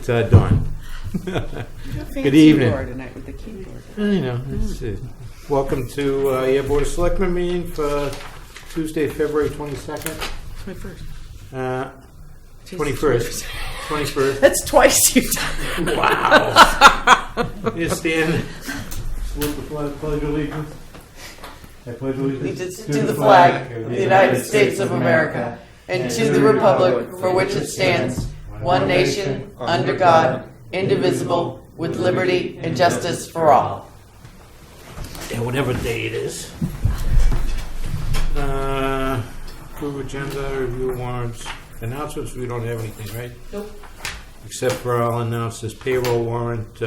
Dawn. Good evening. Tonight with the keyboard. You know, welcome to your Board of Selectmen meeting for Tuesday, February 22nd. 21st. 21st. 21st. That's twice you've done. Wow. You stand. Salute the flag, pledge allegiance. I pledge allegiance To the flag of the United States of America and to the republic for which it stands, one nation, under God, indivisible, with liberty and justice for all. Yeah, whatever day it is. Approve agenda, review warrants. Announcements, we don't have anything, right? Nope. Except for I'll announce this payroll warrant,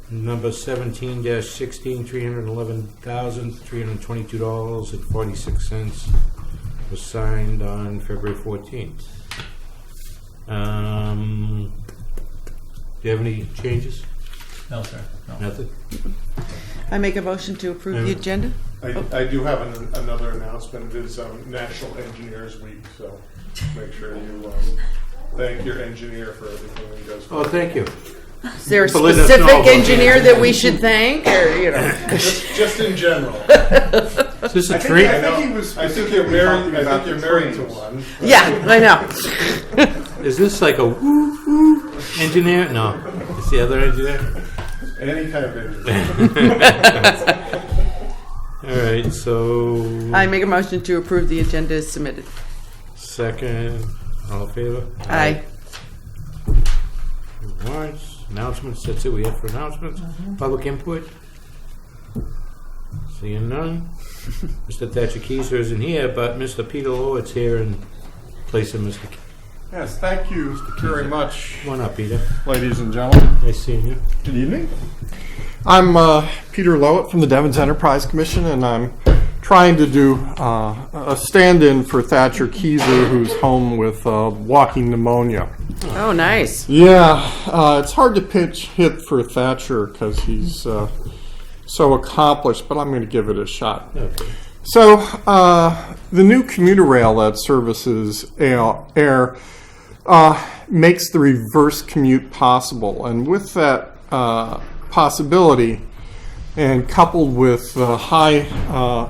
number 17-16, $311,322.46 was signed on February 14th. Do you have any changes? No, sir. No. Nothing? I make a motion to approve the agenda. I do have another announcement. It is National Engineers Week, so make sure you thank your engineer for everything he does. Oh, thank you. Is there a For letting us know specific about engineer that. that we should thank, or just in general. Is this a treat? I think you're married. I think you're married to one. Yeah, I know. Is this like a woo-woo engineer? No. It's the other engineer? Any kind of engineer. All right, so... I make a motion to approve the agenda as submitted. Second, all in favor? Aye. Warrants, announcements, that's it we have for announcements. Public input? Seeing none. Mr. Thatcher Keyser isn't here, but Mr. Peter Lowett's here in place of Mr. Keyser. Yes, thank you very much, Come on up, Peter. ladies and gentlemen. Nice seeing you. Good evening. I'm Peter Lowett from the Devon's Enterprise Commission, and I'm trying to do a stand-in for Thatcher Keyser, who's home with walking pneumonia. Oh, nice. Yeah, it's hard to pitch hit for Thatcher because he's so accomplished, but I'm going to give it a shot. Okay. So, the new commuter rail that services Ayer makes the reverse commute possible. And with that possibility, and coupled with the high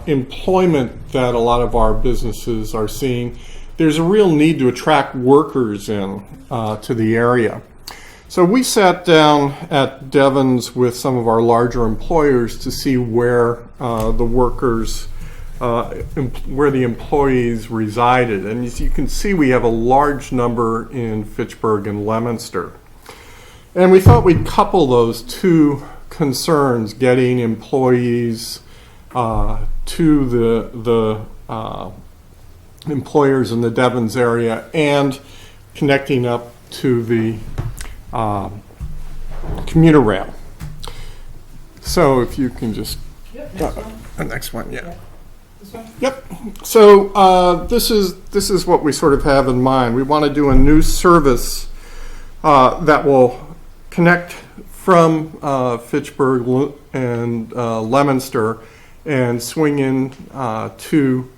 employment that a lot of our businesses are seeing, there's a real need to attract workers in to the area. So we sat down at Devon's with some of our larger employers to see where the workers where the employees resided. And as you can see, we have a large number in Fitchburg and Leominster. And we thought we'd couple those two concerns, getting employees to the employers in the Devon's area and connecting up to the commuter rail. So if you can just... the next one, yeah. Yep. So this is what we sort of have in mind. We want to do a new service that will connect from Fitchburg and Leominster and swing in to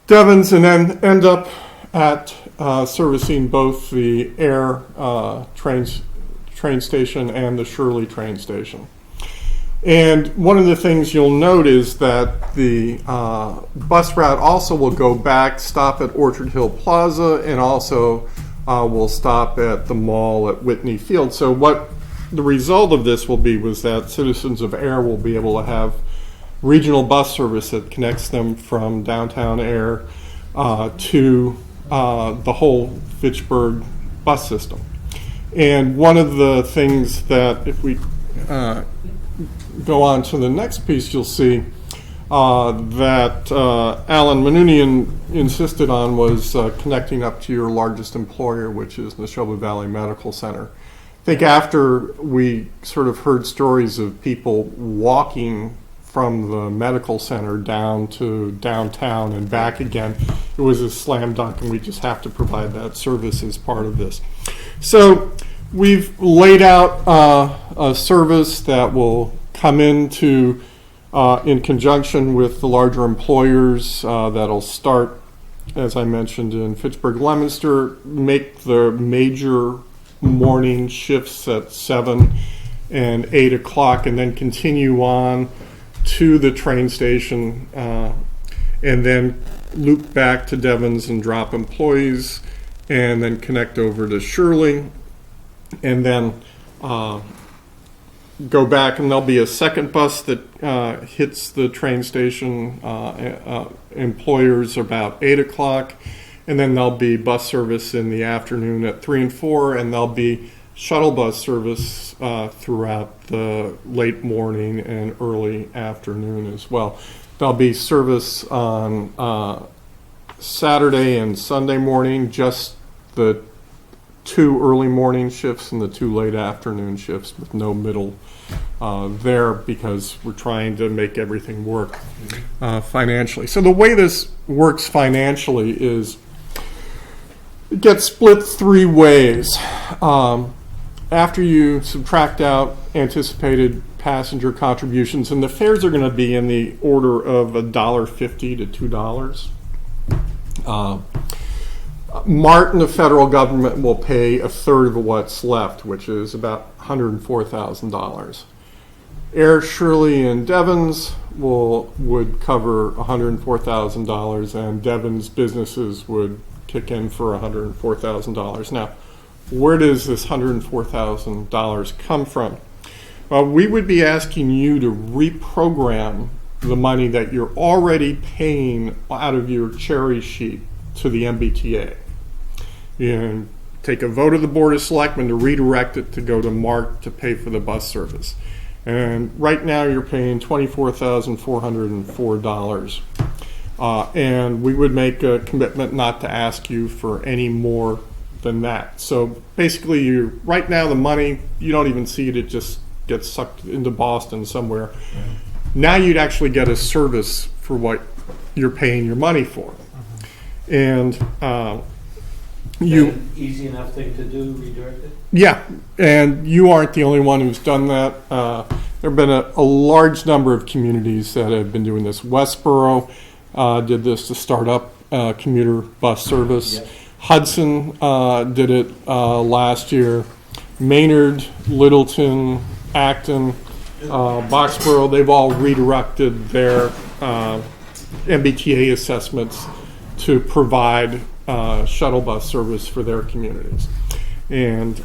Devon's and then end up at servicing both the Ayer train station and the Shirley train station. And one of the things you'll note is that the bus route also will go back, stop at Orchard Hill Plaza, and also will stop at the mall at Whitney Field. So what the result of this will be was that citizens of Ayer will be able to have regional bus service that connects them from downtown Ayer to the whole Fitchburg bus system. And one of the things that, if we go on to the next piece, you'll see that Alan Manunian insisted on was connecting up to your largest employer, which is Neshoba Valley Medical Center. I think after we sort of heard stories of people walking from the medical center down to downtown and back again, it was a slam dunk, and we just have to provide that service as part of this. So we've laid out a service that will come into in conjunction with the larger employers that'll start, as I mentioned, in Fitchburg, Leominster, make the major morning shifts at 7 and 8 o'clock, and then continue on to the train station, and then loop back to Devon's and drop employees, and then connect over to Shirley, and then go back, and there'll be a second bus that hits the train station employers about 8 o'clock, and then there'll be bus service in the afternoon at 3 and 4, and there'll be shuttle bus service throughout the late morning and early afternoon as well. There'll be service on Saturday and Sunday morning, just the 2 early morning shifts and the 2 late afternoon shifts, with no middle there, because we're trying to make everything work financially. So the way this works financially is it gets split 3 ways. After you subtract out anticipated passenger contributions, and the fares are going to be in the order of $1.50 to $2. MART and the federal government will pay a third of what's left, which is about $104,000. Ayer, Shirley, and Devon's would cover $104,000, and Devon's businesses would kick in for $104,000. Now, where does this $104,000 come from? Well, we would be asking you to reprogram the money that you're already paying out of your cherry sheet to the MBTA. And take a vote of the Board of Selectmen to redirect it to go to MART to pay for the bus service. And right now you're paying $24,404. And we would make a commitment not to ask you for any more than that. So basically, right now the money, you don't even see it, it just gets sucked into Boston somewhere. Now you'd actually get a service for what you're paying your money for. And easy enough thing to do, redirect it? Yeah, and you aren't the only one who's done that. There have been a large number of communities that have been doing this. Westboro did this to start up commuter bus service. Yep. Hudson did it last year. Maynard, Littleton, Acton, Boxborough, they've all redirected their MBTA assessments to provide shuttle bus service for their communities. And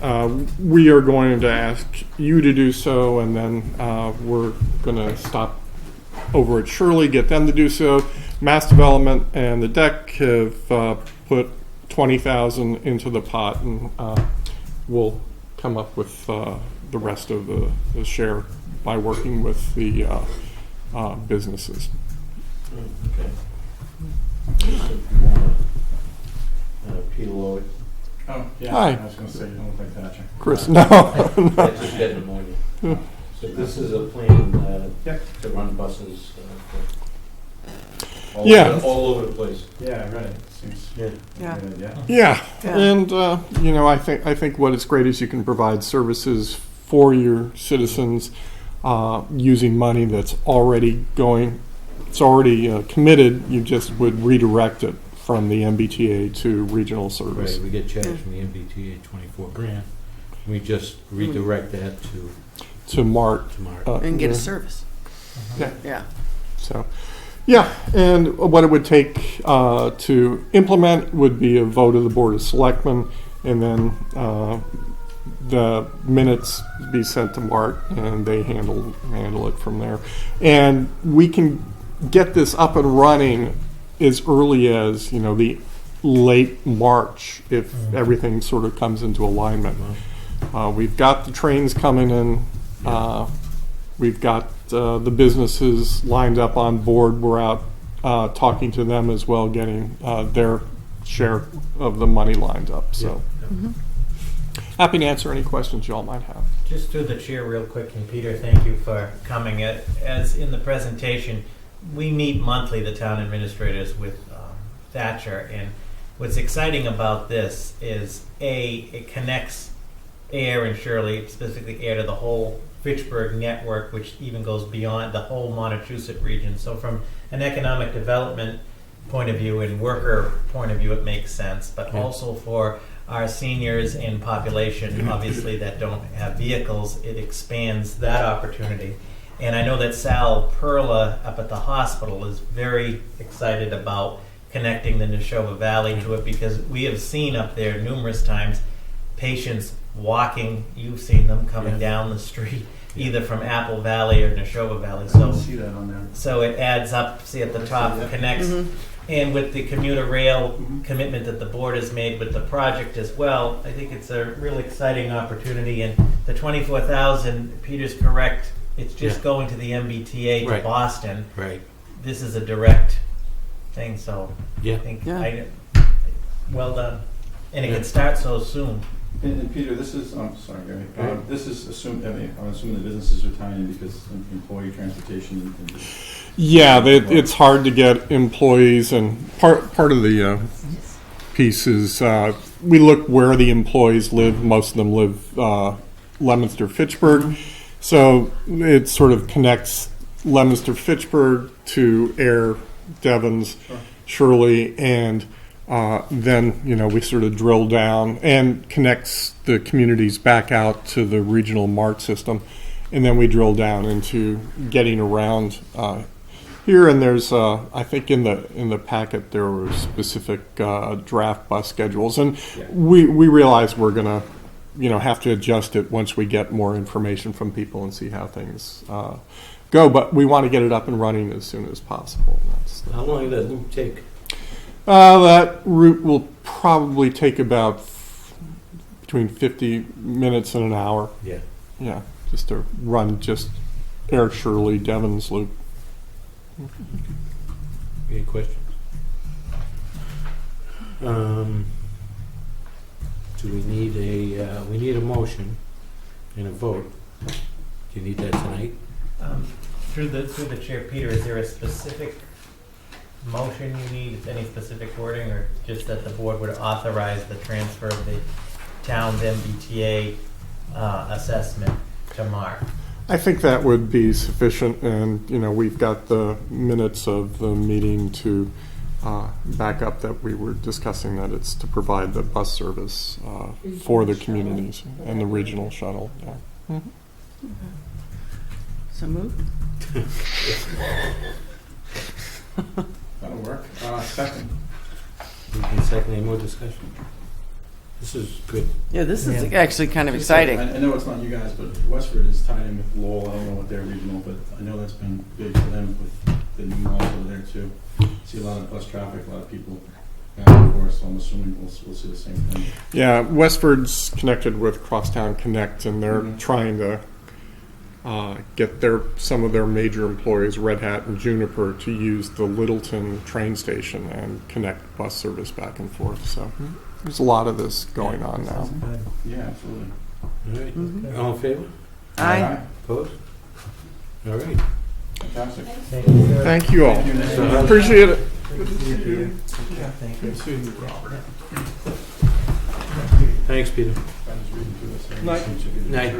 we are going to ask you to do so, and then we're going to stop over at Shirley, get them to do so. Mass Development and the DEC have put $20,000 into the pot, and we'll come up with the rest of the share by working with the businesses. Okay. If you want to, Peter Lloyd. Oh, yeah. Hi. I was going to say, you don't look like Thatcher. Chris, no. I just got pneumonia. So this is a plan to run buses all over the place. Yeah, right. Seems Yeah. good, yeah. Yeah, Yeah. and I think what is great is you can provide services for your citizens using money that's already committed. You just would redirect it from the MBTA to regional service. Right, we get charged from the MBTA $24,000. We just redirect that To MART. And get a service. Yeah. Yeah. So, yeah, and what it would take to implement would be a vote of the Board of Selectmen, and then the minutes be sent to MART, and they handle it from there. And we can get this up and running as early as the late March if everything sort of comes into alignment. We've got the trains coming in. We've got the businesses lined up on board. We're out talking to them as well, getting their share of the money lined up. So, happy to answer any questions y'all might have. Just through the chair real quick, and Peter, thank you for coming. As in the presentation, we meet monthly, the town administrators, with Thatcher, and what's exciting about this is, it connects Ayer and Shirley, specifically Ayer, to the whole Fitchburg network, which even goes beyond the whole Montechusett region. So from an economic development point of view and worker point of view, it makes sense, but also for our seniors and population, obviously, that don't have vehicles, it expands that opportunity. And I know that Sal Perla up at the hospital is very excited about connecting the Neshoba Valley to it, because we have seen up there numerous times patients walking, you've seen them coming down the street, either from Apple Valley or Neshoba Valley. I don't see that on there. So it adds up, see at the top, connects. And with the commuter rail commitment that the board has made with the project as well, I think it's a really exciting opportunity. And the 24,000, Peter's correct, it's just going to the MBTA to Boston. Right. This is a direct thing, so Yeah. I think Yeah. well done. And it can start so soon. And Peter, this is, I'm sorry, Gary. This is assumed, I'm assuming the businesses are tying in because employee transportation and Yeah, it's hard to get employees, and part of the piece is we look where the employees live. Most of them live Leominster, Fitchburg, so it sort of connects Leominster, Fitchburg to Ayer, Devons, Shirley, and then we sort of drill down and connects the communities back out to the regional MART system, and then we drill down into getting around here. And there's I think in the packet there were specific draft bus schedules, and we realize we're gonna have to adjust it once we get more information from people and see how things go. But we want to get it up and running as soon as possible. How long does that loop take? That route will probably take about between 50 minutes and an hour. Yeah. Yeah, just to run just Ayer, Shirley, Devons loop. Any questions? Do we need a motion and a vote? Do you need that tonight? Through the chair, Peter, is there a specific motion you need, any specific wording, or just that the board would authorize the transfer of the town's MBTA assessment to Mark? I think that would be sufficient, and we've got the minutes of the meeting to back up that we were discussing that it's to provide the bus service for the communities and the regional shuttle. Yeah. So moved. that'll work. Second. Second, any more discussion? This is good. Yeah, this is actually kind of exciting. I know it's not you guys, but Westford is tied in with Lowell. I don't know what their regional, but I know that's been big for them with the new malls over there too. See a lot of bus traffic, a lot of people back and forth, so I'm assuming we'll see the same thing. Yeah, Westford's connected with Crosstown Connect, and they're trying to get some of their major employees, Red Hat and Juniper, to use the Littleton train station and connect bus service back and forth. So there's a lot of this going on now. Yeah, absolutely. All right. All in favor? Aye. Opposed? All right. Fantastic. Thank you, sir. Thank you all. Thank you. Appreciate it. Good to see you, Peter. Thank you. Good seeing you, Robert. Thanks, Peter. I'm just reading through this. Night. Night.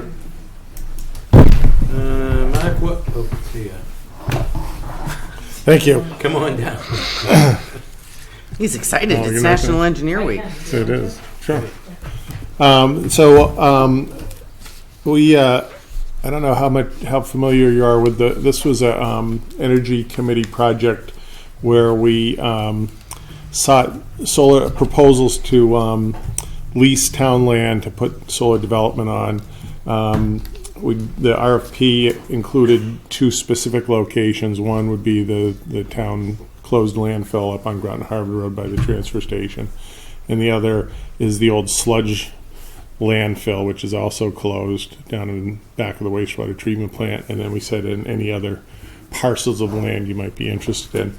Mark, what? Oh, see ya. Thank you. Come on down. He's excited. Oh, It's you're not National Engineer Week. It is. Sure. We I don't know how familiar you are with this was a energy committee project where we sought solar proposals to lease town land to put solar development on. The RFP included two specific locations. One would be the town closed landfill up on Groton Harbor Road by the transfer station, and the other is the old sludge landfill, which is also closed down in back of the wastewater treatment plant. And then we said in any other parcels of land you might be interested in.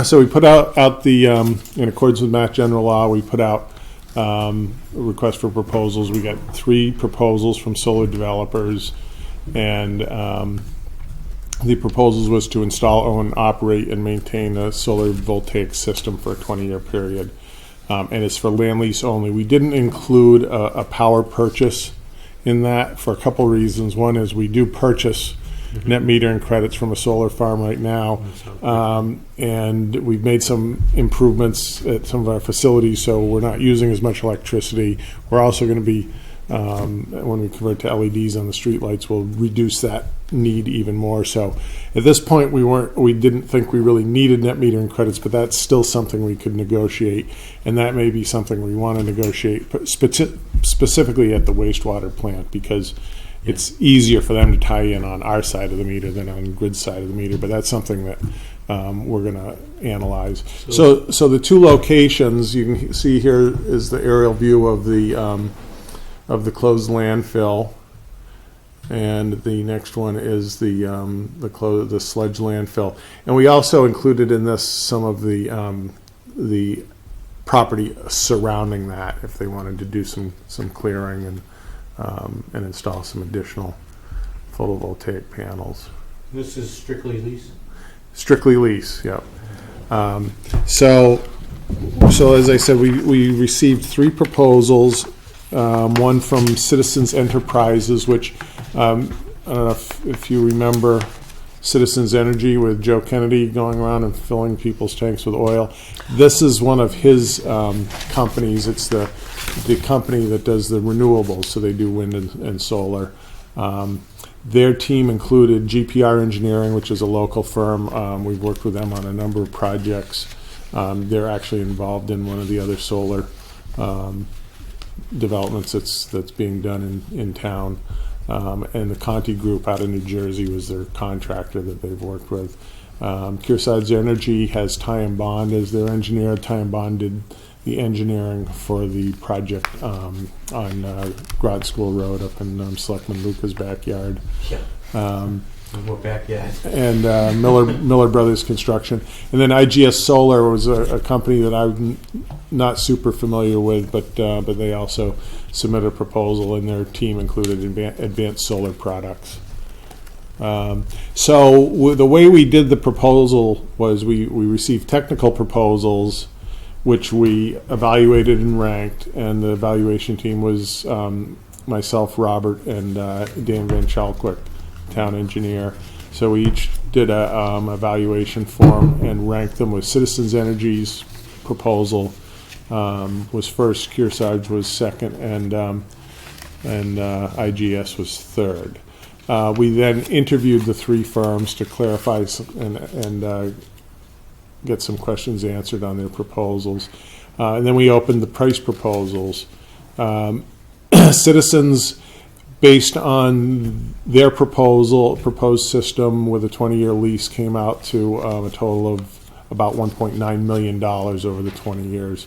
So we put out the in accordance with Mass General Law, we put out a request for proposals. We got 3 proposals from solar developers, and the proposals was to install, own, operate, and maintain a solar voltaic system for a 20-year period. And it's for land lease only. We didn't include a power purchase in that for a couple reasons. One is we do purchase net metering credits from a solar farm right now. And we've made some improvements at some of our facilities, so we're not using as much electricity. We're also going to be, when we convert to LEDs on the streetlights, we'll reduce that need even more. So at this point, we didn't think we really needed net metering credits, but that's still something we could negotiate, and that may be something we want to negotiate specifically at the wastewater plant, because it's easier for them to tie in on our side of the meter than on grid side of the meter. But that's something that we're going to analyze. So the two locations you can see here is the aerial view of the closed landfill, and the next one is the sludge landfill. And we also included in this some of the property surrounding that, if they wanted to do some clearing and install some additional photovoltaic panels. This is strictly lease? Strictly lease, yeah. So as I said, we received 3 proposals. One from Citizens Enterprises, which I don't know if you remember Citizens Energy with Joe Kennedy going around and filling people's tanks with oil. This is one of his companies. It's the company that does the renewables, so they do wind and solar. Their team included GPR Engineering, which is a local firm. We've worked with them on a number of projects. They're actually involved in one of the other solar developments that's being done in town. And the Conti Group out of New Jersey was their contractor that they've worked with. Kearsarge Energy has Ty and Bond as their engineer. Ty and Bond did the engineering for the project on Grad School Road up in Selectman Luca's backyard. More backyard. And Miller Brothers Construction. And then IGS Solar was a company that I'm not super familiar with, but they also submitted a proposal, and their team included Advanced Solar Products. So the way we did the proposal was we received technical proposals, which we evaluated and ranked, and the evaluation team was myself, Robert, and Dan Van Chalkwick, town engineer. So we each did a evaluation form and ranked them with Citizens Energy's proposal was first, Kearsarge was second, and IGS was third. We then interviewed the 3 firms to clarify and get some questions answered on their proposals. And then we opened the price proposals. Citizens, based on their proposed system with a 20-year lease, came out to a total of about $1.9 million over the 20 years.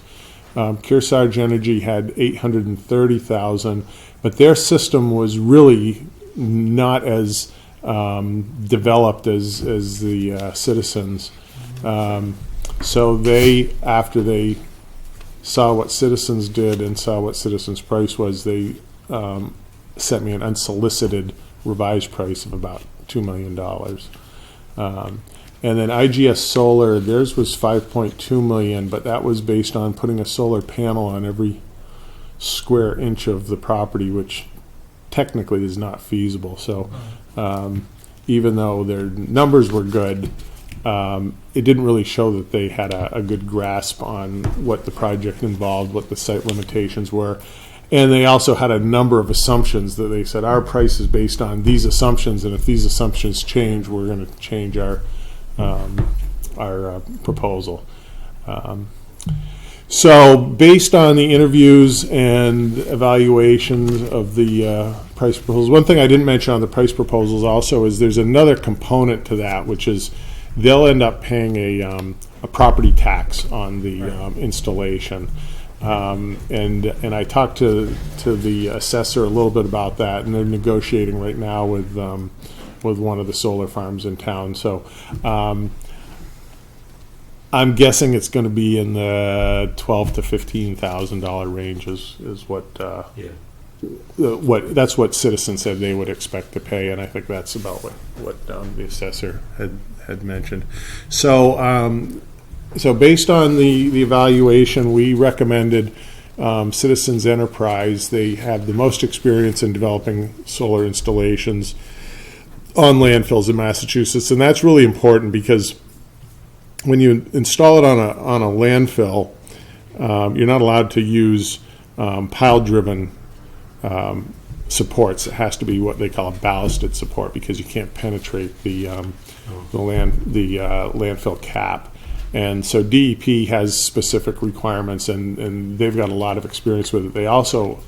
Kearsarge Energy had $830,000, but their system was really not as developed as the Citizens. So they, after they saw what Citizens did and saw what Citizens' price was, they sent me an unsolicited revised price of about $2 million. And then IGS Solar, theirs was $5.2 million, but that was based on putting a solar panel on every square inch of the property, which technically is not feasible. So even though their numbers were good, it didn't really show that they had a good grasp on what the project involved, what the site limitations were. And they also had a number of assumptions that they said, our price is based on these assumptions, and if these assumptions change, we're going to change our proposal. So based on the interviews and evaluations of the price proposals, one thing I didn't mention on the price proposals also is there's another component to that, which is they'll end up paying a property tax on the installation. And I talked to the assessor a little bit about that, and they're negotiating right now with one of the solar farms in town. So I'm guessing it's going to be in the $12,000 to $15,000 range is what that's what Citizens said they would expect to pay, and I think that's about what the assessor had mentioned. So based on the evaluation, we recommended Citizens Enterprise. They have the most experience in developing solar installations. on landfills in Massachusetts, and that's really important because when you install it on a landfill, you're not allowed to use pile-driven supports. It has to be what they call a ballasted support because you can't penetrate the landfill cap. And so DEP has specific requirements, and they've got a lot of experience with it. They also,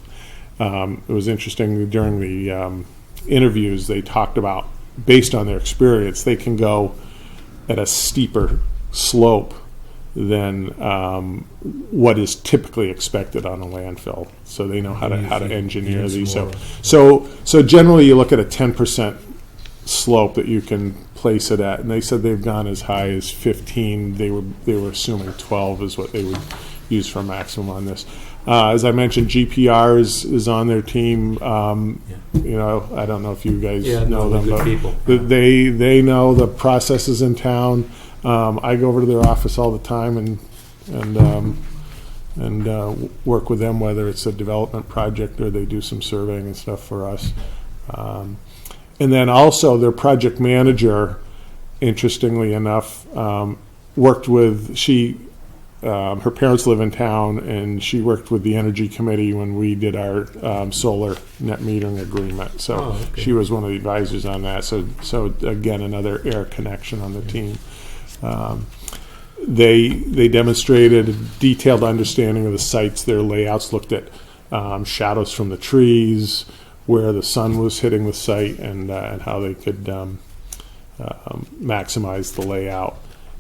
it was interesting during the interviews, they talked about, based on their experience, they can go at a steeper slope than what is typically expected on a landfill. So they know how to engineer these. So generally you look at a 10% slope that you can place it at, and they said they've gone as high as 15. They were assuming 12 is what they would use for maximum on this. As I mentioned, GPR is on their team. You know, I don't know if you guys know them, but people. They know the processes in town. I go over to their office all the time and work with them, whether it's a development project or they do some surveying and stuff for us. And then also their project manager, interestingly enough, worked with, her parents live in town, and she worked with the Energy Committee when we did our solar net metering agreement. So she was one of the advisors on that. So again, another air connection on the team. They demonstrated a detailed understanding of the sites, their layouts, looked at shadows from the trees, where the sun was hitting the site, and how they could maximize the layout.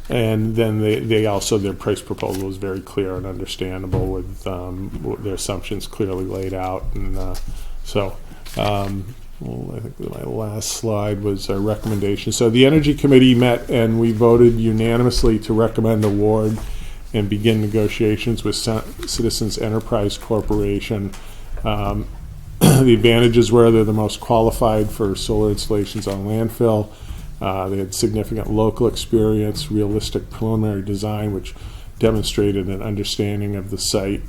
And then they also, their price proposal was very clear and understandable with their assumptions clearly laid out. And well, I think my last slide was a recommendation. So the Energy Committee met, and we voted unanimously to recommend award and begin negotiations with Citizens Enterprise Corporation. The advantages were they're the most qualified for solar installations on landfill. They had significant local experience, realistic preliminary design, which demonstrated an understanding of the site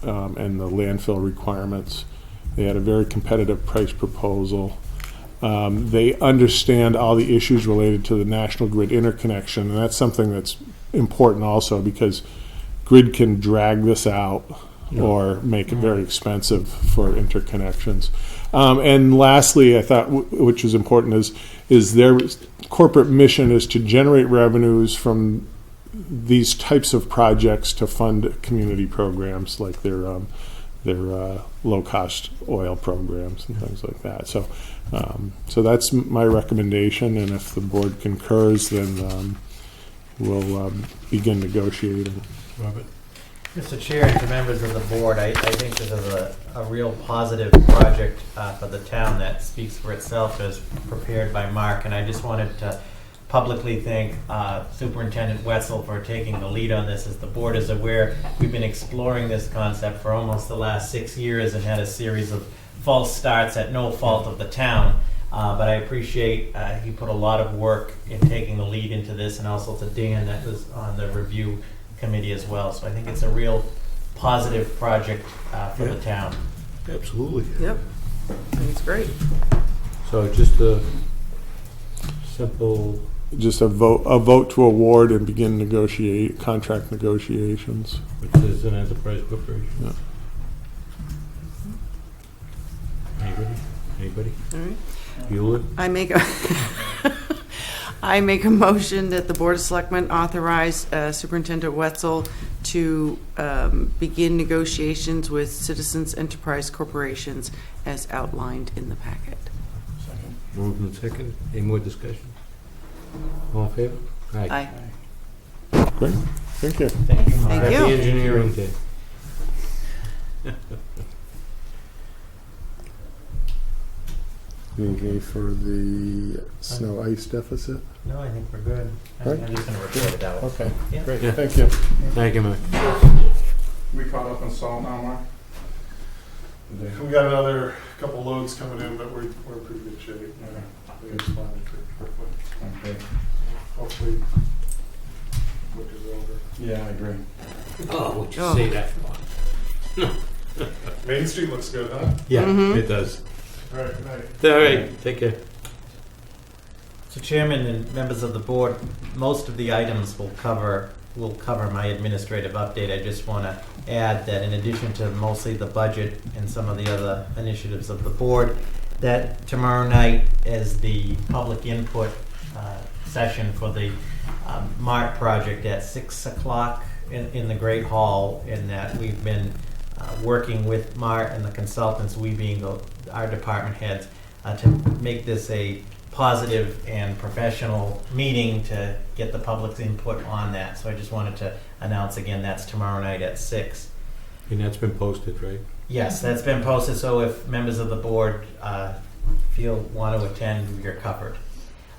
and the landfill requirements. They had a very competitive price proposal. They understand all the issues related to the national grid interconnection, and that's something that's important also because grid can drag this out or make it very expensive for interconnections. And lastly, I thought, which is important, is their corporate mission is to generate revenues from these types of projects to fund community programs like their low-cost oil programs and things like that. So that's my recommendation, and if the board concurs, then we'll begin negotiating. Robert? Mr. Chair and to members of the board, I think this is a real positive project for the town that speaks for itself as prepared by Mark, and I just wanted to publicly thank Superintendent Wetzel for taking the lead on this. As the board is aware, we've been exploring this concept for almost the last 6 years and had a series of false starts at no fault of the town. But I appreciate he put a lot of work in taking the lead into this, and also to Dan that was on the review committee as well. So I think it's a real positive project for the town. Absolutely. Yep. I think it's great. So just a simple... Just a vote to award and begin contract negotiations. Which is an enterprise corporation. Yeah. Anybody? All right. Bueller? I make a motion that the Board of Selectmen authorize Superintendent Wetzel to begin negotiations with Citizens Enterprise Corporations as outlined in the packet. Second. Moved and second. Any more discussion? All in favor? Aye. Great. Thank you. Thank you, Mark. Thank Happy you. Engineering Day. Okay, for the snow ice deficit. No, I think we're good. Right. I'm just going to report it out. Okay, Yeah. great. Yeah. Thank you. Thank you, Mark. We caught up on salt now, Mark? We got another couple loads coming in, but we're in pretty good shape. We responded pretty quickly. Okay. Hopefully, look is over. Yeah, I agree. Oh, would you Oh. say that for? Main Street looks good, huh? Yeah, Mhm. it does. All right, good night. All right, take care. So Chairman and members of the board, most of the items will cover my administrative update. I just want to add that in addition to mostly the budget and some of the other initiatives of the board, that tomorrow night is the public input session for the MART project at 6 o'clock in the Great Hall, and that we've been working with MART and the consultants, we being our department heads, to make this a positive and professional meeting to get the public's input on that. So I just wanted to announce again that's tomorrow night at 6. And that's been posted, right? Yes, that's been posted, so if members of the board want to attend, you're covered.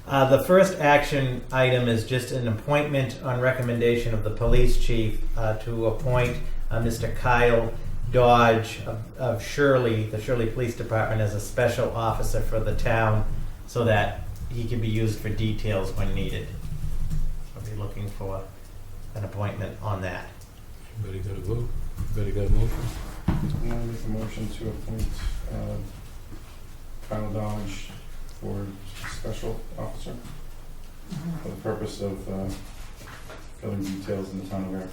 The first action item is just an appointment on recommendation of the police chief to appoint Mr. Kyle Dodge of Shirley, the Shirley Police Department, as a special officer for the town so that he can be used for details when needed. I'll be looking for an appointment on that. Everybody got a vote? Everybody got a motion? I'm gonna make a motion to appoint Kyle Dodge for special officer for the purpose of filling details in the town of Ayer.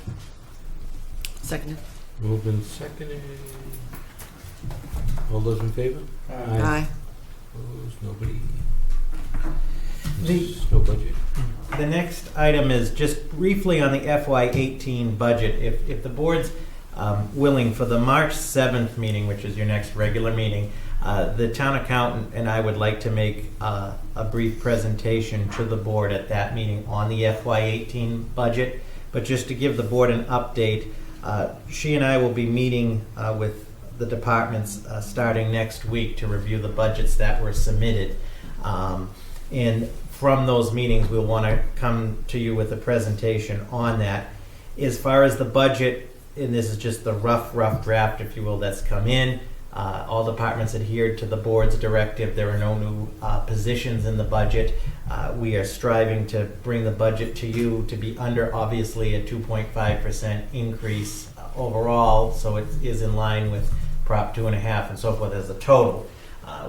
Seconded. Moved and seconded. All those in favor? Aye. Opposed? Nobody? The- No budget? The next item is just briefly on the FY18 budget. If the board's willing, for the March 7th meeting, which is your next regular meeting, the town accountant and I would like to make a brief presentation to the board at that meeting on the FY18 budget. But just to give the board an update, she and I will be meeting with the departments starting next week to review the budgets that were submitted. And from those meetings, we'll want to come to you with a presentation on that. As far as the budget, and this is just the rough draft, if you will, that's come in. All departments adhered to the board's directive. There are no new positions in the budget. We are striving to bring the budget to you to be under, obviously, a 2.5% increase overall, so it is in line with Prop 2.5 and so forth as a total.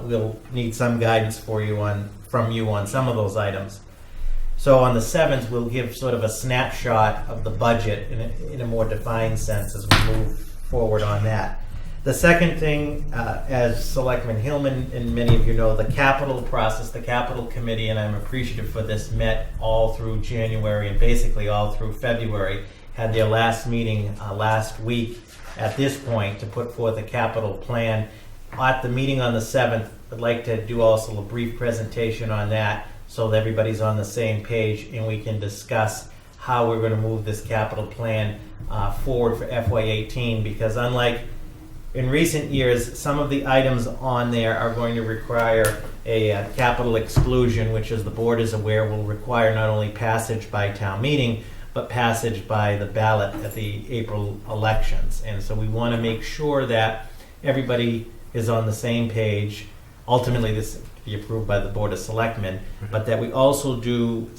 We'll need some guidance from you on some of those items. So on the 7th, we'll give sort of a snapshot of the budget in a more defined sense as we move forward on that. The second thing, as Selectman Hillman and many of you know, the capital process, the capital committee, and I'm appreciative for this, met all through January and basically all through February, had their last meeting last week at this point to put forth a capital plan. At the meeting on the 7th, I'd like to do also a brief presentation on that so that everybody's on the same page and we can discuss how we're going to move this capital plan forward for FY18, because unlike in recent years, some of the items on there are going to require a capital exclusion, which, as the board is aware, will require not only passage by town meeting, but passage by the ballot at the April elections. And so we want to make sure that everybody is on the same page. Ultimately, this be approved by the Board of Selectmen, but that we also do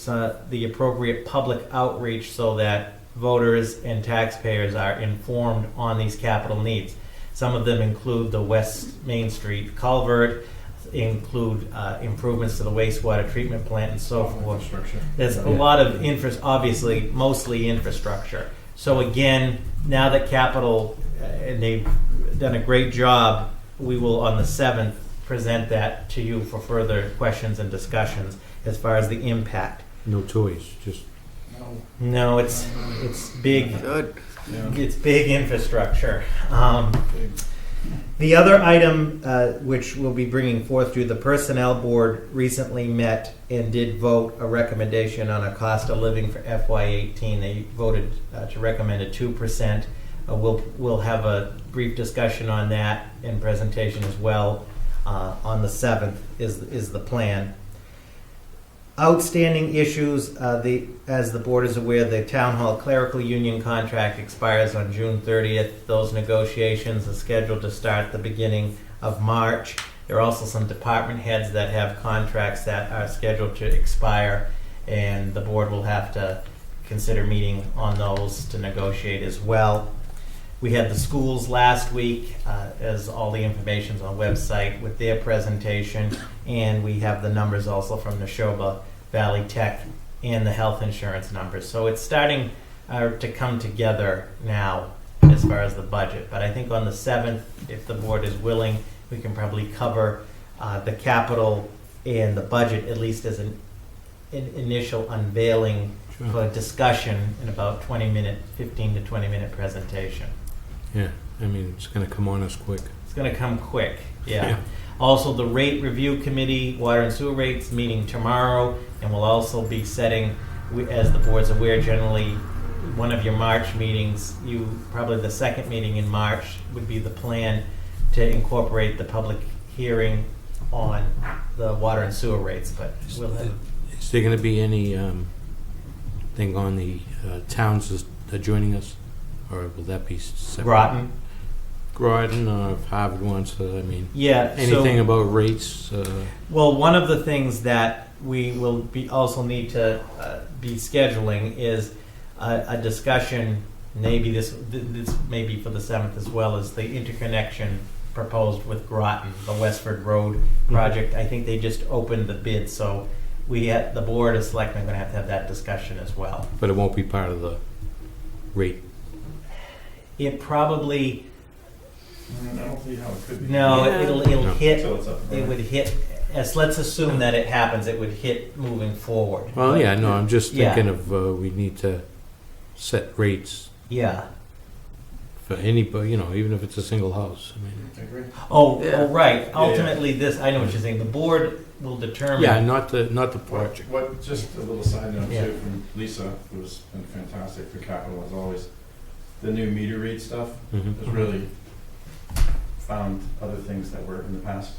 the appropriate public outreach so that voters and taxpayers are informed on these capital needs. Some of them include the West Main Street culvert, include improvements to the wastewater treatment plant and so forth. Infrastructure. There's a lot of obviously mostly infrastructure. So again, now that capital, and they've done a great job, we will on the 7th present that to you for further questions and discussions as far as the impact. No toys, just No, it's big. Good. Yeah. It's big infrastructure. Big. The other item which we'll be bringing forth to you, the Personnel Board recently met and did vote a recommendation on a cost of living for FY18. They voted to recommend a 2%. We'll have a brief discussion on that and presentation as well on the 7th is the plan. Outstanding issues, as the board is aware, the Town Hall Clerical Union contract expires on June 30th. Those negotiations are scheduled to start at the beginning of March. There are also some department heads that have contracts that are scheduled to expire, and the board will have to consider meeting on those to negotiate as well. We had the schools last week, as all the information's on the website with their presentation, and we have the numbers also from Neshoba Valley Tech, and the health insurance numbers. So it's starting to come together now as far as the budget. But I think on the 7th, if the board is willing, we can probably cover the capital and the budget, at least as an initial unveiling Sure. for discussion in about 15 to 20 minute presentation. Yeah, I mean, it's gonna come on us quick. It's going to come quick, yeah. Yeah. Also, the rate review committee, water and sewer rates, meeting tomorrow, and we'll also be setting, as the board's aware, generally one of your March meetings, probably the second meeting in March would be the plan to incorporate the public hearing on the water and sewer rates, but we'll have. Is there gonna be any thing on the towns that are joining us? Or will that be separate? Groton, or if Harvard wants to, I mean, Yeah. anything about rates? Well, one of the things that we will also need to be scheduling is a discussion. Maybe this may be for the 7th as well, as the interconnection proposed with Groton, the Westford Road project. I think they just opened the bid, so the board of selectmen are going to have that discussion as well. But it won't be part of the rate. It probably I don't see how it could be. no, Yeah. it'll No. hit. Until it's up and It running. would hit. As let's assume that it happens, it would hit moving forward. Well, yeah, no, I'm just Yeah. thinking of, we need to set rates Yeah. for anybody, even if it's a single house. I mean, I agree. Oh, right. Yeah. Ultimately, I know what you're saying. The board will determine. yeah, not the project. What, just a little side note Yeah. too from Lisa, who's been fantastic for capital as always. The new meter read stuff Mhm. has really found other things that were in the past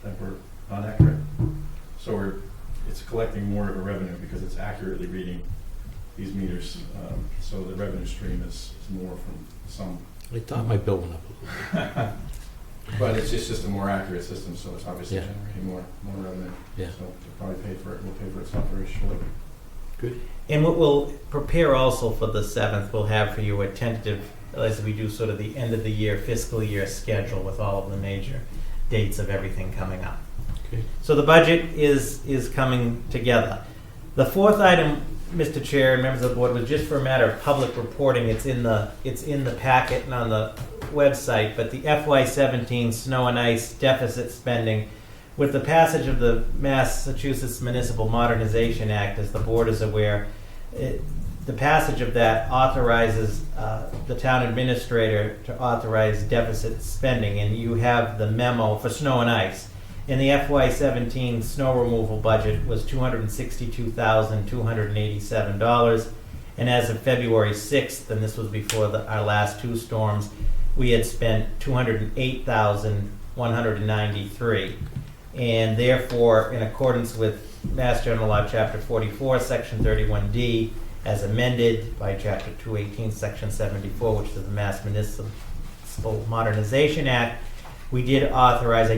that were not accurate. So it's collecting more of a revenue because it's accurately reading these meters. So the revenue stream is more from some, I thought my bill went up a little bit. but it's just a more accurate system, so it's obviously Yeah. generating more revenue. Yeah. So we'll probably pay for it, we'll pay for itself very shortly. And what we'll prepare also for the 7th, we'll have for you a tentative, as we do sort of the end of the year, fiscal year schedule with all of the major dates of everything coming up. Okay. So the budget is coming together. The 4th item, Mr. Chair and members of the board, was just for a matter of public reporting. It's in the packet and on the website, but the FY17 snow and ice deficit spending, with the passage of the Massachusetts Municipal Modernization Act, as the board is aware, the passage of that authorizes the town administrator to authorize deficit spending, and you have the memo for snow and ice. In the FY17 snow removal budget was $262,287, and as of February 6th, and this was before our last two storms, we had spent $208,193. And therefore, in accordance with Mass General Law, Chapter 44, Section 31D, as amended by Chapter 218, Section 74, which is the Mass Municipal Modernization Act, I did authorize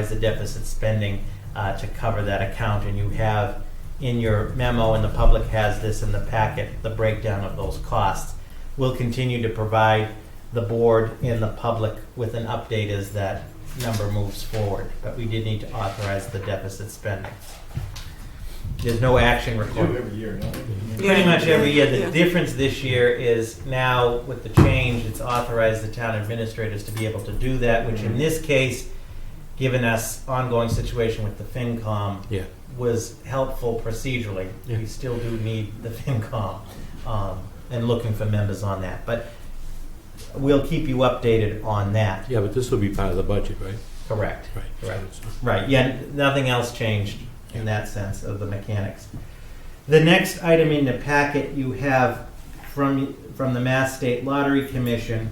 the deficit spending to cover that account, and you have in your memo, and the public has this in the packet, the breakdown of those costs. We'll continue to provide the board and the public with an update as that number moves forward, but we did need to authorize the deficit spending. There's no action We do required. every year, don't we? Pretty much every year. The Yeah. difference this year is now with the change, it's authorized the town administrators to be able to do that, which in this case, given us ongoing situation with the FinCom, Yeah. was helpful procedurally. Yeah. We still do need the FinCom, and looking for members on that. But we'll keep you updated on that. Yeah, but this will be part of the budget, right? Correct. Right. Right. Right, yeah, nothing else changed in that sense of the mechanics. The next item in the packet you have from the Mass State Lottery Commission,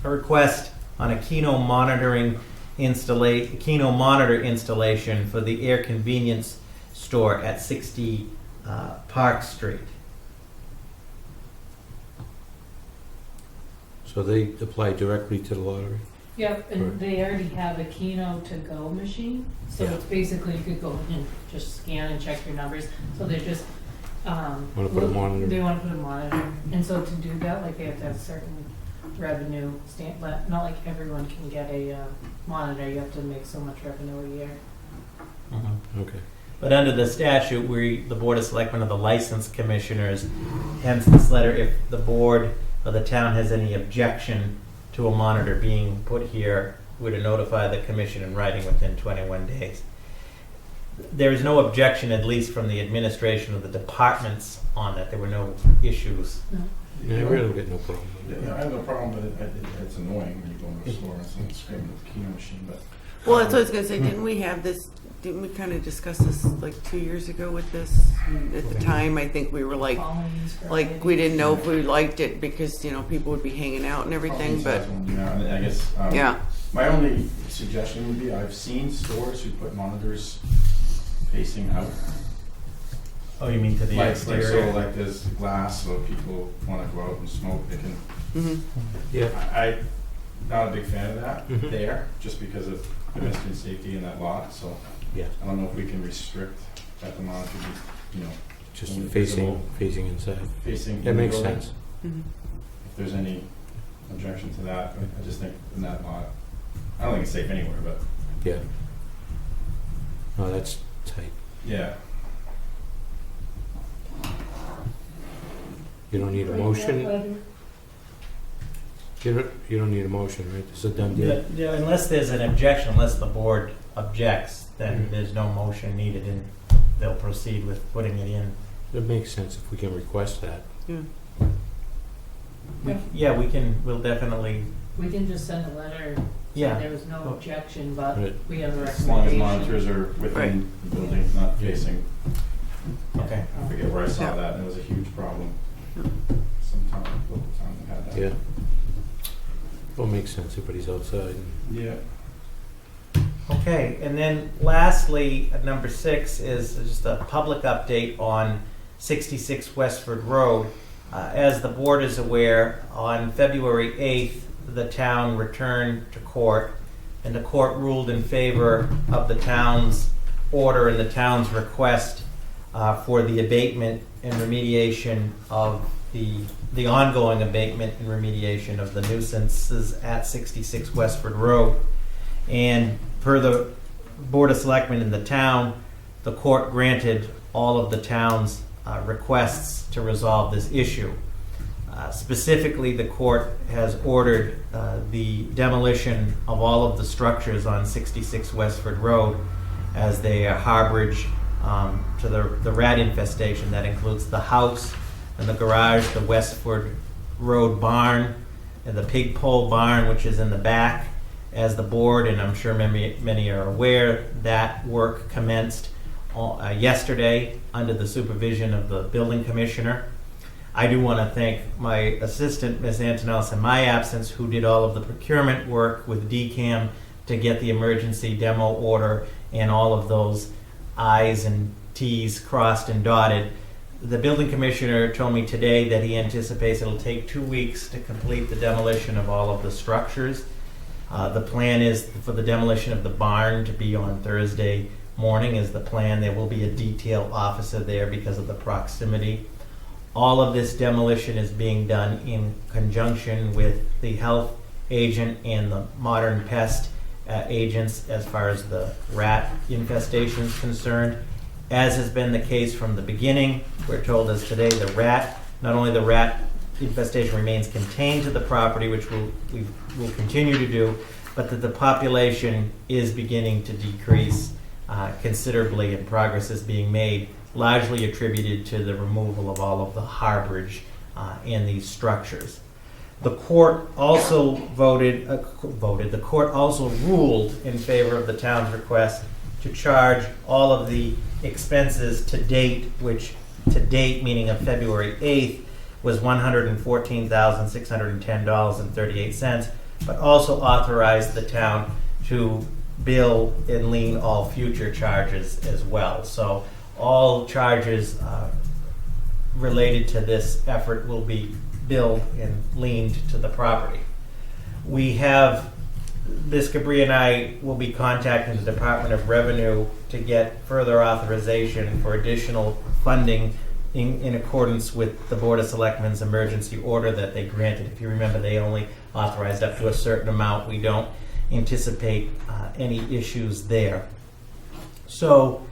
a request on a Keno monitor installation for the air convenience store at 60 Park Street. So they apply directly to the lottery? Yep, and Right. they already have a Keno to-go machine, so Yeah. it's basically you could go in and just scan and check your numbers. So they're just, Wanna put a monitor? They want to put a monitor, and so to do that, like they have to have certain revenue not like everyone can get a monitor. You have to make so much revenue a year. Okay. But under the statute, the Board of Selectmen are the license commissioners. Hence this letter, if the board or the town has any objection to a monitor being put here, we're to notify the commission in writing within 21 days. There is no objection, at least from the administration of the departments, on that. There were no issues. Yeah, I really get no problem with Yeah, it. I have no problem with it. It's annoying when you go into a store and someone's screaming at the keying machine, but. Well, that's what I was gonna say, didn't we have this, didn't we kind of discuss this like 2 years ago with this? At the time, I think we were like we didn't know if we liked it because, you know, people would be hanging out and everything, but, Yeah, and I guess, yeah. my only suggestion would be, I've seen stores who put monitors facing out. Oh, you mean to the Like, so exterior? like there's glass, so if people wanna go out and smoke, they can. Mhm. Yeah. I'm not a big fan of that Mhm. there, just because of pedestrian safety in that lot, so. Yeah. I don't know if we can restrict that the monitor be, you know, Just only facing visible inside. facing. That in the makes building. sense. Mhm. If there's any objection to that, I just think in that lot, I don't think it's safe anywhere, but, Yeah. No, that's tight. yeah. You don't need a motion? You don't need a motion, right? It's a done deal. Yeah, unless there's an objection, unless the board objects, then there's no motion needed and they'll proceed with putting it in. It makes sense if we can request that. Yeah, we'll definitely, We can just send a letter saying yeah. there was no objection, but Right. we have a As long as recommendation. monitors are within the building, not facing. Okay. I forget where I saw Yeah. that, and it was a huge problem. Yeah. Some town, local town that had that. Yeah. Well, makes sense. Everybody's outside. Yeah. Okay, and then lastly, at number 6 is just a public update on 66 Westford Road. As the board is aware, on February 8th, the town returned to court, and the court ruled in favor of the town's order and the town's request for the abatement and remediation of the ongoing abatement and remediation of the nuisances at 66 Westford Road. And per the Board of Selectmen in the town, the court granted all of the town's requests to resolve this issue. Specifically, the court has ordered the demolition of all of the structures on 66 Westford Road as they are harborage to the rat infestation. That includes the house and the garage, the Westford Road barn, and the pig pole barn, which is in the back. As the board, and I'm sure many are aware, that work commenced yesterday under the supervision of the building commissioner. I do want to thank my assistant, Ms. Antonellis, in my absence, who did all of the procurement work with DCAM to get the emergency demo order and all of those I's and T's crossed and dotted. The building commissioner told me today that he anticipates it'll take 2 weeks to complete the demolition of all of the structures. The plan is for the demolition of the barn to be on Thursday morning is the plan. There will be a detail officer there because of the proximity. All of this demolition is being done in conjunction with the health agent and the modern pest agents as far as the rat infestation is concerned. As has been the case from the beginning, we're told as today not only the rat infestation remains contained to the property, which we will continue to do, but that the population is beginning to decrease considerably and progress is being made, largely attributed to the removal of all of the harborage in these structures. The court also the court also ruled in favor of the town's request to charge all of the expenses to date, which to date, meaning of February 8th, was $114,610.38, but also authorized the town to bill and lien all future charges as well. So all charges related to this effort will be billed and liened to the property. Ms. Cabri and I will be contacting the Department of Revenue to get further authorization for additional funding in accordance with the Board of Selectmen's emergency order that they granted. If you remember, they only authorized up to a certain amount. We don't anticipate any issues there. So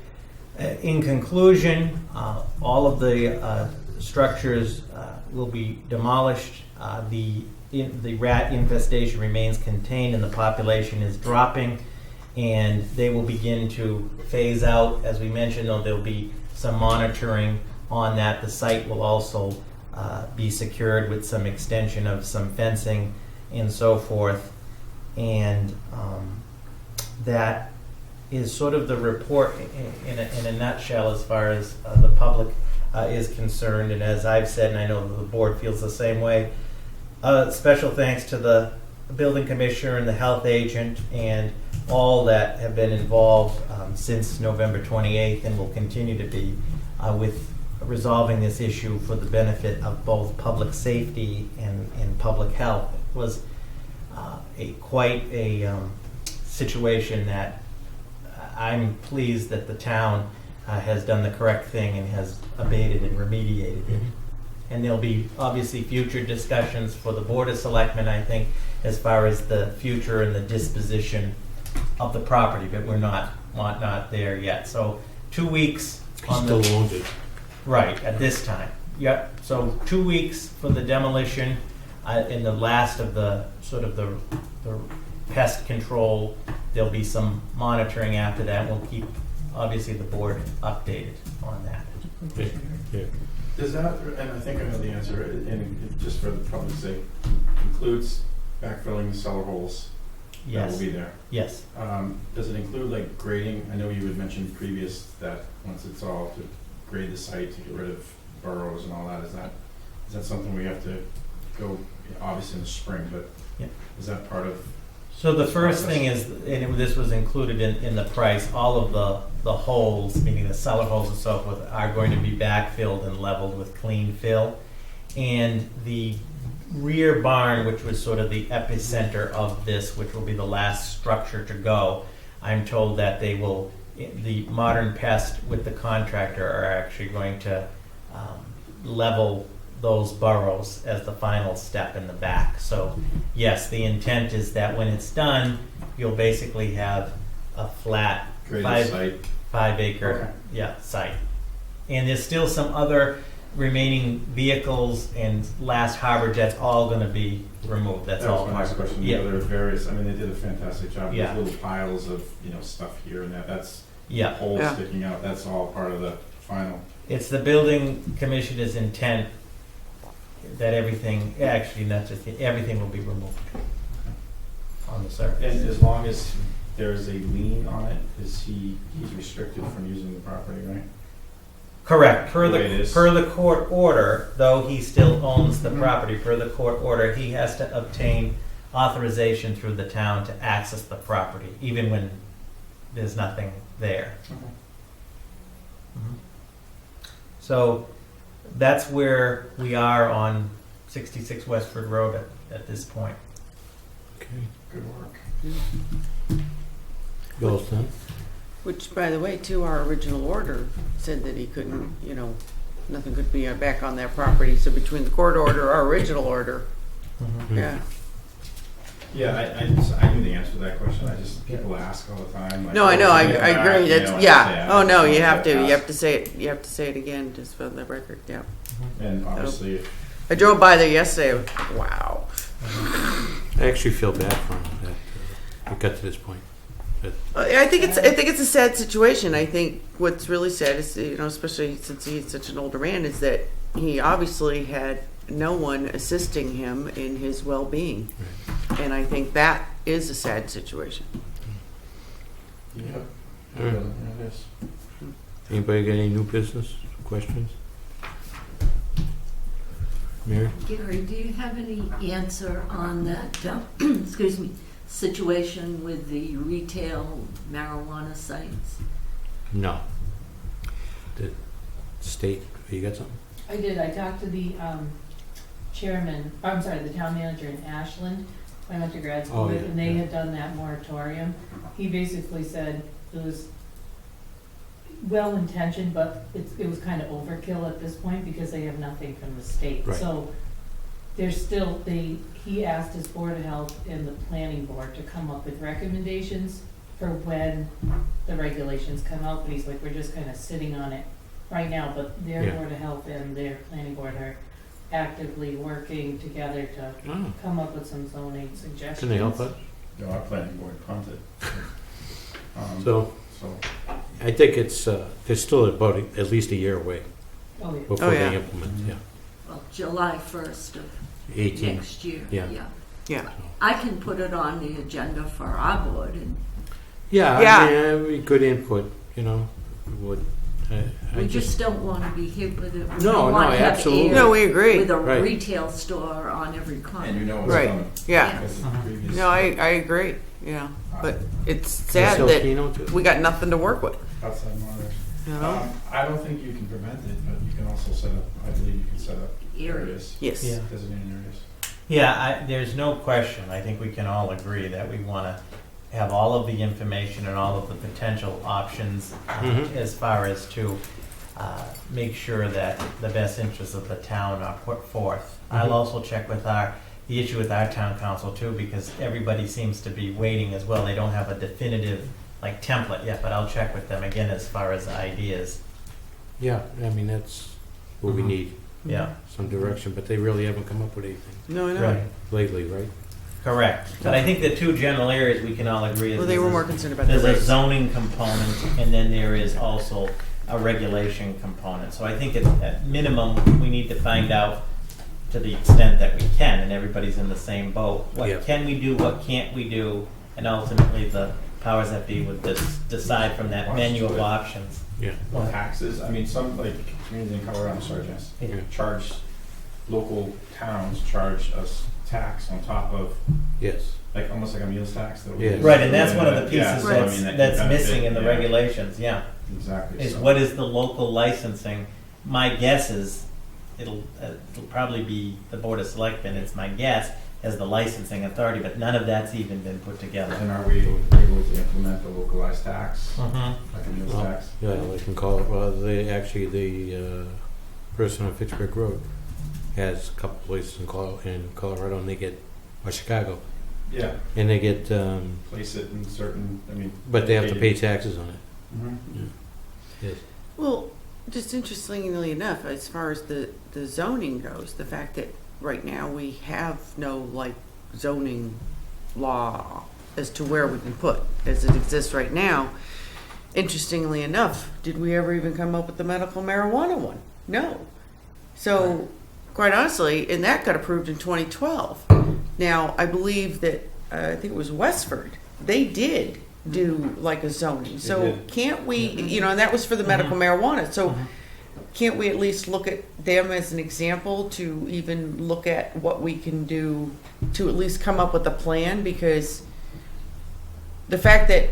In conclusion, all of the structures will be demolished. The rat infestation remains contained and the population is dropping, and they will begin to phase out. As we mentioned, though, there'll be some monitoring on that. The site will also be secured with some extension of some fencing and so forth. And that is sort of the report in a nutshell as far as the public is concerned. And as I've said, and I know the board feels the same way, special thanks to the building commissioner and the health agent and all that have been involved since November 28th and will continue to be with resolving this issue for the benefit of both public safety and public health. It was quite a situation that I'm pleased that the town has done the correct thing and has abated and remediated it. And there'll be obviously future discussions for the Board of Selectmen, I think, as far as the future and the disposition of the property, but we're not there yet. So 2 weeks on Still the owns it. right at this time. Yep. So 2 weeks for the demolition, in the last of the sort of the pest control. There'll be some monitoring after that. We'll keep obviously the board updated on that. Okay. Yeah. Does that, and I think I know the answer, and just for the public's sake, includes backfilling the cellar holes that Yes. will be there? Yes. Does it include like grading? I know you had mentioned previous that once it's all to grade the site to get rid of burrows and all that. Is that something we have to go, obviously in the spring, but Yep. is that part of? So the first thing is, and this was included in the price, all of the holes, meaning the cellar holes and so forth, are going to be backfilled and leveled with clean fill. And the rear barn, which was sort of the epicenter of this, which will be the last structure to go, I'm told that they will, the Modern Pest with the contractor are actually going to level those burrows as the final step in the back. So yes, the intent is that when it's done, you'll basically have a flat Graded site. 5 acre site. And there's still some other remaining vehicles and last harbor jets all going to be removed. That's That all. was my next question. Yeah. There were various, I mean, they did a fantastic job. Yeah. There's little piles of, stuff here and that. That's Yeah. holes Yeah. sticking out. That's all part of the final. It's the building commissioner's intent that everything, actually not just, everything will be removed on the surface. And as long as there's a lien on it, he's restricted from using the property, right? Correct. Per The way it the is. per the court order, though he still owns the property, per the court order, he has to obtain authorization through the town to access the property, even when there's nothing there. Mhm. So that's where we are on 66 Westford Road at this point. Okay. Good work. You all done? Which, by the way, too, our original order said that he couldn't, nothing could be back on that property. So between the court order, our original order, Hmm. yeah. Yeah, I knew the answer to that question. People ask all the time. Like, No, I know, I "Oh, agree. you That's, know, yeah. Oh, no, you have to, ask. you have to say it, again, just for the record, yeah. And obviously, I drove by there yesterday, wow. I actually feel bad for him that it got to this point. I think it's a sad situation. I think what's really sad is, especially since he's such an older man, is that he obviously had no one assisting him in his well-being. And I think that is a sad situation. yeah. All right. It is. Anybody got any new business questions? Mary? Gary, do you have any answer on that, excuse me, situation with the retail marijuana sites? No. The state, you got something? I did, I talked to the the town manager in Ashland. I went to grad school Oh, with, yeah, and they yeah. had done that moratorium. He basically said it was well-intentioned, but it was kind of overkill at this point because they have nothing from the state. Right. So there's still, he asked his Board of Health and the planning board to come up with recommendations for when the regulations come out, but he's like, we're just kind of sitting on it right now, but their Yeah. Board of Health and their planning board are actively working together to Oh, come up with some zoning suggestions. can they help us? You know, our planning board punted. So So, I think it's, they're still about at least a year away Oh, yeah. before yeah. they implement, yeah. Well, July 1st of 18, next year. Yeah. Yeah. I can put it on the agenda for our board, and yeah, Yeah. I mean, it'd be good input, you know, it would. I we just don't want to be hit with it. We No, don't want no, to have absolutely. Ayer No, we agree. with a Right. retail store on every corner. and you know what's Right. coming. Yeah. Because of the previous. No, I agree. Yeah. But it's Is sad still that Keno too? we got nothing to work with, Outside monitors. you know? I don't think you can prevent it, but you can also set up, I believe you can set up areas, Yes. Yeah. designated areas. Yeah, there's no question. I think we can all agree that we want to have all of the information and all of the potential options Mhm. as far as to make sure that the best interests of the town are put forth. I'll Mhm. also check with the issue with our town council too, because everybody seems to be waiting as well. They don't have a definitive like template yet, but I'll check with them again as far as ideas. Yeah, I mean, that's what we Mhm. need, Yeah, some direction, but they really haven't come up with anything No, I know. right. lately, right? Correct. But I think the two general areas we can all agree is Well, they were there's a- more concerned about the there's a rates. zoning component, and then there is also a regulation component. So I think at minimum, we need to find out to the extent that we can, and everybody's in the same boat. Yeah. What can we do, what can't we do, and ultimately the powers that be would decide from that menu of options. Yeah. Well, taxes, I mean, some, like, communities in Colorado, sorry, Jess, Yeah. charge, local towns charge us tax on top of, Yes. like, almost like a meals tax that we. Yes. Right, and that's one of the Yeah, pieces so, I mean, that can that's benefit, missing in the yeah, regulations, yeah. Exactly. Is so- what is the local licensing? My guess is it'll probably be the Board of Selectmen, it's my guess, as the licensing authority, but none of that's even been put together. And are we able to implement the localized tax, Mm-hmm. like a meals Well, tax? Yeah, they can call it, well, the person on Fitchburg Road has a couple places in Colorado, and they get, or Chicago, Yeah, and they get, place it in certain, I mean. but they have to pay taxes on it. Mhm. Yes. Well, just interestingly enough, as far as the zoning goes, the fact that right now we have no like zoning law as to where we can put as it exists right now. Interestingly enough, did we ever even come up with the medical marijuana one? No. So, quite honestly, and that got approved in 2012. Now, I believe that, I think it was Westford, they did do like a zoning. So did. can't we, you know, and that was for the medical marijuana. So can't we at least look at them as an example to even look at what we can do to at least come up with a plan? Because the fact that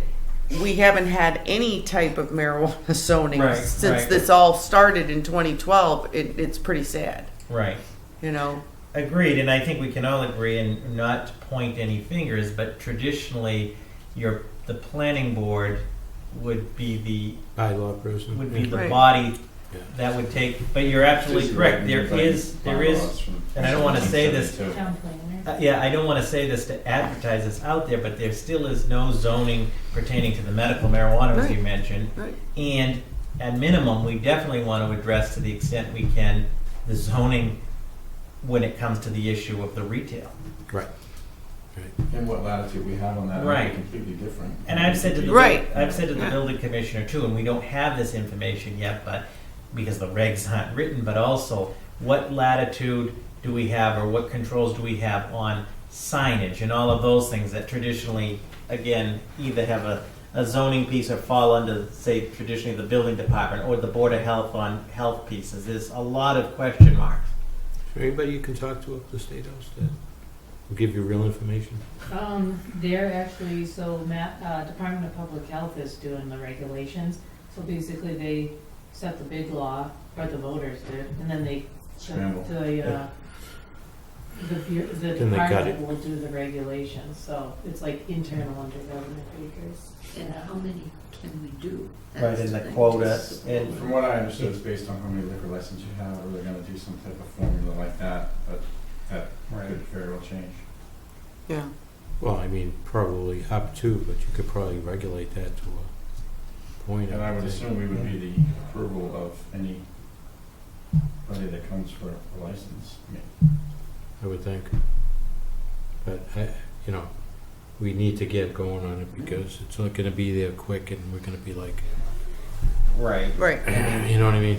we haven't had any type of marijuana zoning Right, since right. this all started in 2012, it's pretty sad, Right. you know? Agreed, and I think we can all agree, and not to point any fingers, but traditionally, the planning board would be the Bylaw person. Right. body Yeah. that would take. But you're absolutely correct. There is, and I don't want to say this. Town planner. Yeah, I don't want to say this to advertise this out there, but there still is no zoning pertaining to the medical marijuana, as you Right. mentioned. Right. And at minimum, we definitely want to address to the extent we can the zoning when it comes to the issue of the retail. Right. And what latitude we have on that, Right. might be completely different. And I've said to the Right. I've said to the Yeah. building commissioner too, and we don't have this information yet, but because the regs aren't written, but also what latitude do we have, or what controls do we have on signage and all of those things that traditionally, again, either have a zoning piece or fall under, say, traditionally the building department or the Board of Health on health pieces. There's a lot of question marks. Is there anybody you can talk to up the State House that will give you real information? They're actually, so Department of Public Health is doing the regulations. So basically they set the big law, or the voters did, and then they, Scramble. the Then they got department will do the regulations. So it's like internal under government papers. And how many can we do? Right, That's and the thing. quota, and From what I understood, it's based on how many liquor licenses you have, or they're gonna do some type of formula like that, but that could very well change. Yeah. Well, I mean, probably up to, but you could probably regulate that to a point. And I would think. assume we would be the approval of anybody that comes for a license. I mean, I would think. But, you know, we need to get going on it because it's not going to be there quick and we're going to be like, Right. Right. you know what I mean?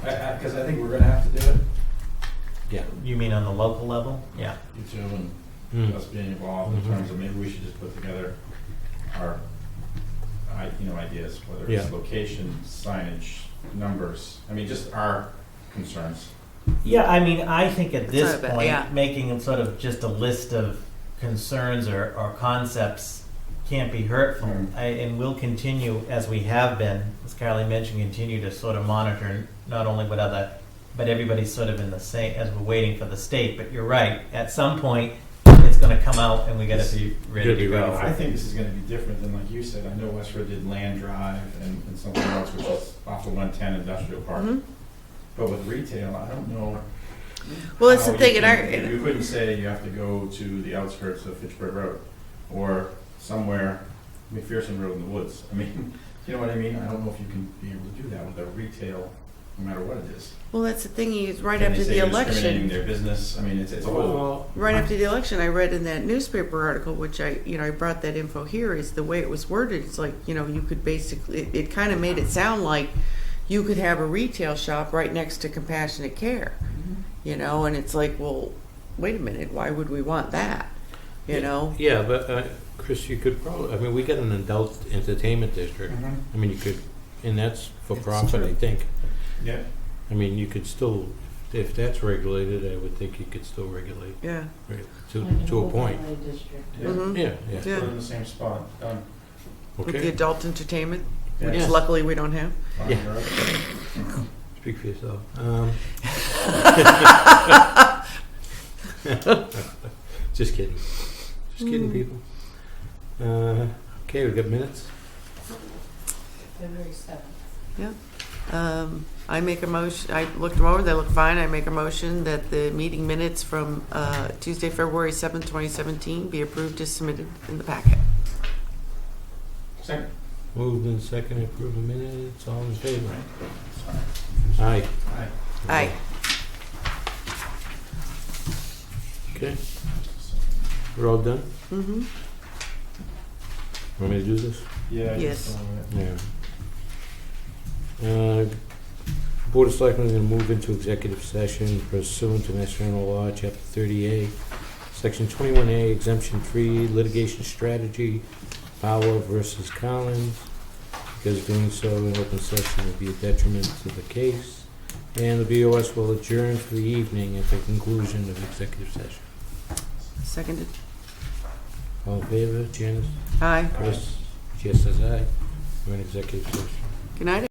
Because I think we're gonna have to do it. Yeah. You mean on the local level? Yeah. You two and Mm. us being involved in terms of maybe we should just put together our, ideas, whether it's Yeah. location, signage, numbers. I mean, just our concerns. Yeah, I mean, I think at this Sorry, but- point, yeah. making sort of just a list of concerns or concepts can't be hurtful. And we'll continue, as we have been, as Carly mentioned, continue to sort of monitor not only what but everybody's sort of in the same, as we're waiting for the state. But you're right, at some point, it's gonna come out and we gotta be ready Gotta to be ready go. for I think this is gonna be different than, like you said, I know Westford did Land Drive and something else, which is off of 110 Industrial Park. Mhm. But with retail, I don't know. Well, that's how the thing, you and can- You couldn't say you have to go to the outskirts of Fitchburg Road, or somewhere, McPherson Road in the woods. I mean, you know what I mean? I don't know if you can be able to do that with a retail, no matter what it is. well, that's the thing. Is right Can after they say the you're discriminating election. their business? I mean, it's a whole. Right after the election, I read in that newspaper article, which I brought that info here, is the way it was worded. It's like, you could basically, it kind of made it sound like you could have a retail shop right next to compassionate care, and it's like, well, wait a minute, why would we want that? Yeah, but Chris, you could probably, I mean, we got an adult entertainment district. I mean, you could, and that's for profit, I think. Yeah. I mean, you could still, if that's regulated, I would think you could still regulate Yeah. right, Like an to a point. overlay district. Yeah. Mhm. Yeah, Yeah. Put it in the same spot. Done. With the Okay. adult entertainment, which Yes. luckily we don't have. Fine, Yeah. right? Speak for yourself. Just kidding. Just kidding, people. Okay, we got minutes. February 7th. I make a motion. I looked them over. They look fine. I make a motion that the meeting minutes from Tuesday, February 7th, 2017 be approved as submitted in the packet. Second. Moved and seconded, approve the minutes. All in favor? Aye. Aye. Aye. Okay, we're all done? Mm-hmm. Want me to do this? Yeah. Yes. Yeah. Board of Selectmen is going to move into executive session pursuant to Mass General Law, Chapter 38, Section 21A, Exemption 3, Litigation Strategy, Powell versus Collins, because doing so in open session will be a detriment to the case, and the BOS will adjourn for the evening at the conclusion of executive session. Seconded. All in favor? Janice? Aye. Chris? Jess says aye. We're in executive session. Good night.